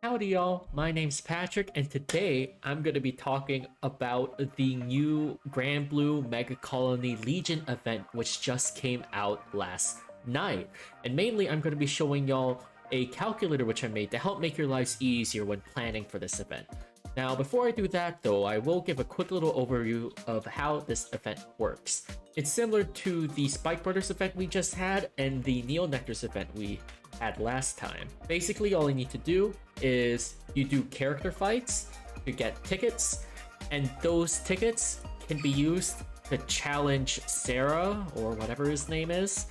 Howdy y'all, my name's Patrick and today I'm going to be talking about the new Granblue Megacolony Legion event which just came out last night. And mainly I'm going to be showing y'all a calculator which I made to help make your lives easier when planning for this event. Now before I do that though, I will give a quick little overview of how this event works. It's similar to the Spike Brothers event we just had and the Neo Nectars event we had last time. Basically all you need to do is you do character fights, you get tickets, and those tickets can be used to challenge Sarah or whatever his name is.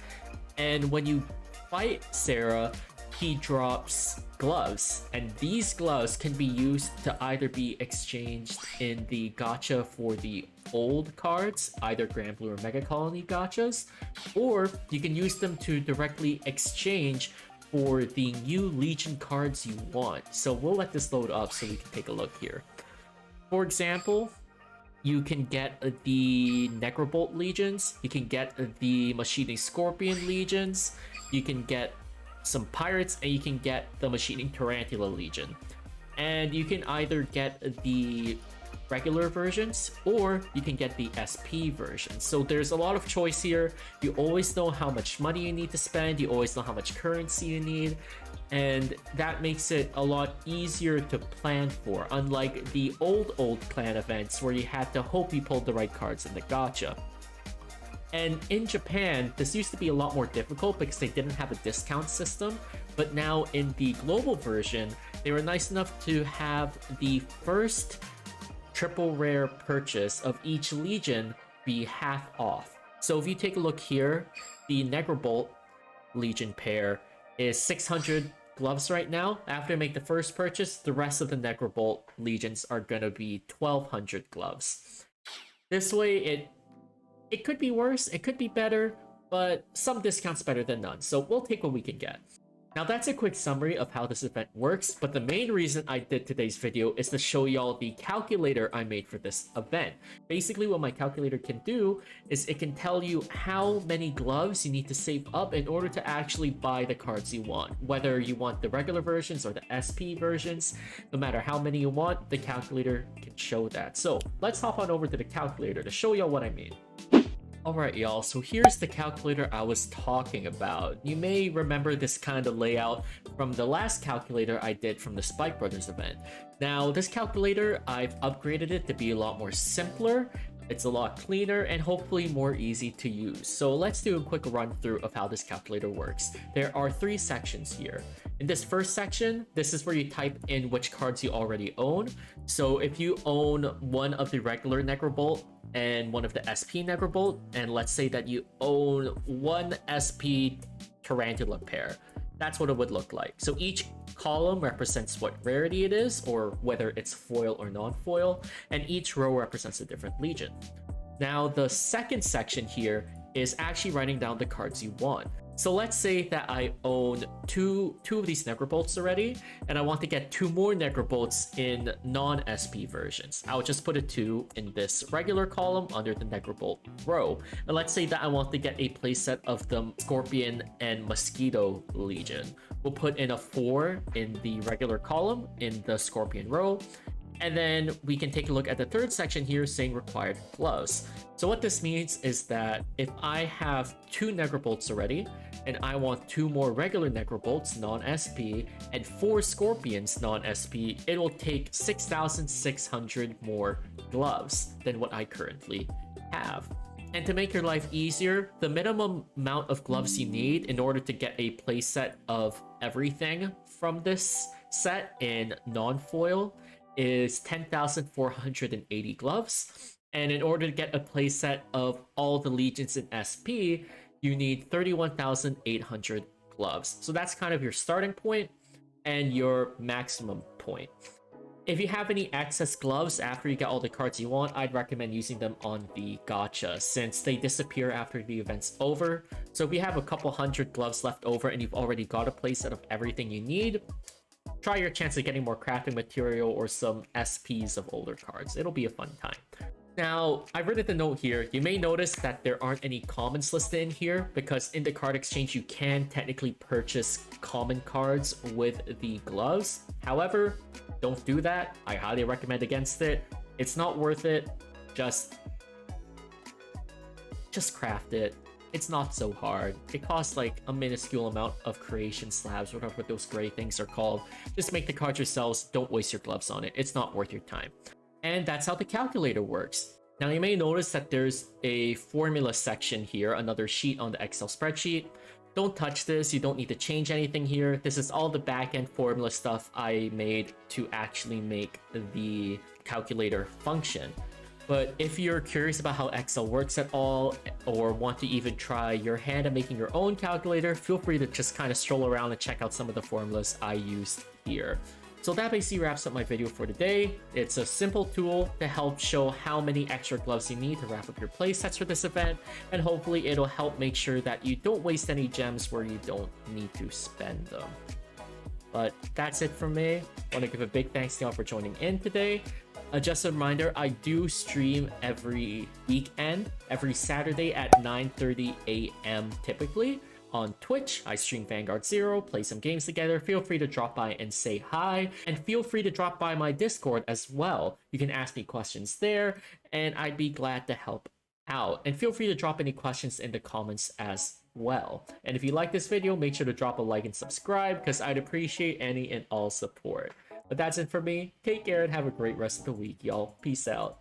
And when you fight Sarah, he drops gloves, and these gloves can be used to either be exchanged in the gacha for the old cards, either Granblue or Megacolony gachas, or you can use them to directly exchange for the new Legion cards you want. So we'll let this load up so we can take a look here. For example, you can get the Necrobolt Legions, you can get the Machining Scorpion Legions, you can get some Pirates, and you can get the Machining Tarantula Legion. And you can either get the regular versions or you can get the SP version. So there's a lot of choice here. You always know how much money you need to spend, you always know how much currency you need, and that makes it a lot easier to plan for, unlike the old clan events where you had to hope you pulled the right cards in the gacha. And in Japan, this used to be a lot more difficult because they didn't have a discount system, but now in the global version, they were nice enough to have the first triple rare purchase of each Legion be half off. So if you take a look here, the Necrobolt Legion pair is 600 gloves right now. After I make the first purchase, the rest of the Necrobolt Legions are gonna be 1200 gloves. This way, it could be worse, it could be better, but some discounts better than none, so we'll take what we can get. Now that's a quick summary of how this event works, but the main reason I did today's video is to show y'all the calculator I made for this event. Basically what my calculator can do is it can tell you how many gloves you need to save up in order to actually buy the cards you want. Whether you want the regular versions or the SP versions, no matter how many you want, the calculator can show that. So let's hop on over to the calculator to show y'all what I mean. Alright y'all, so here's the calculator I was talking about. You may remember this kind of layout from the last calculator I did from the Spike Brothers event. Now this calculator, I've upgraded it to be a lot more simpler, it's a lot cleaner, and hopefully more easy to use. So let's do a quick run through of how this calculator works. There are 3 sections here. In this first section, this is where you type in which cards you already own. So if you own one of the regular Necrobolt and one of the SP Necrobolt, and let's say that you own one SP Tarantula pair, that's what it would look like. So each column represents what rarity it is, or whether it's foil or non-foil, and each row represents a different Legion. Now the second section here is actually writing down the cards you want. So let's say that I own two of these Necrobolts already, and I want to get 2 more Necrobolts in non-SP versions. I'll just put a 2 in this regular column under the Necrobolt row. And let's say that I want to get a playset of the Scorpion and Mosquito Legion. We'll put in a 4 in the regular column in the Scorpion row. And then we can take a look at the third section here saying required gloves. So what this means is that if I have 2 Necrobolts already, and I want 2 more regular Necrobolts non-SP, and 4 Scorpions non-SP, it will take 6,600 more gloves than what I currently have. And to make your life easier, the minimum amount of gloves you need in order to get a playset of everything from this set in non-foil is 10,480 gloves, and in order to get a playset of all the Legions in SP, you need 31,800 gloves. So that's kind of your starting point and your maximum point. If you have any excess gloves after you get all the cards you want, I'd recommend using them on the gacha since they disappear after the event's over. So if you have a couple hundred gloves left over and you've already got a playset of everything you need, try your chance of getting more crafting material or some SPs of older cards. It'll be a fun time. Now, I've written the note here. You may notice that there aren't any commons listed in here because in the card exchange, you can technically purchase common cards with the gloves. However, don't do that. I highly recommend against it. It's not worth it. Just craft it. It's not so hard. It costs like a minuscule amount of creation slabs, whatever those gray things are called. Just make the cards yourselves. Don't waste your gloves on it. It's not worth your time. And that's how the calculator works. Now you may notice that there's a formula section here, another sheet on the Excel spreadsheet. Don't touch this, you don't need to change anything here. This is all the back-end formula stuff I made to actually make the calculator function. But if you're curious about how Excel works at all, or want to even try your hand at making your own calculator, feel free to just kind of stroll around and check out some of the formulas I used here. So that basically wraps up my video for today. It's a simple tool to help show how many extra gloves you need to wrap up your playsets for this event, and hopefully it'll help make sure that you don't waste any gems where you don't need to spend them. But that's it from me. I want to give a big thanks to y'all for joining in today. Just a reminder, I do stream every weekend, every Saturday at 9:30 a.m. typically. On Twitch, I stream Vanguard Zero, play some games together. Feel free to drop by and say hi, and feel free to drop by my Discord as well. You can ask me questions there, and I'd be glad to help out. And feel free to drop any questions in the comments as well. And if you like this video, make sure to drop a like and subscribe, because I'd appreciate any and all support. But that's it for me. Take care and have a great rest of the week, y'all. Peace out.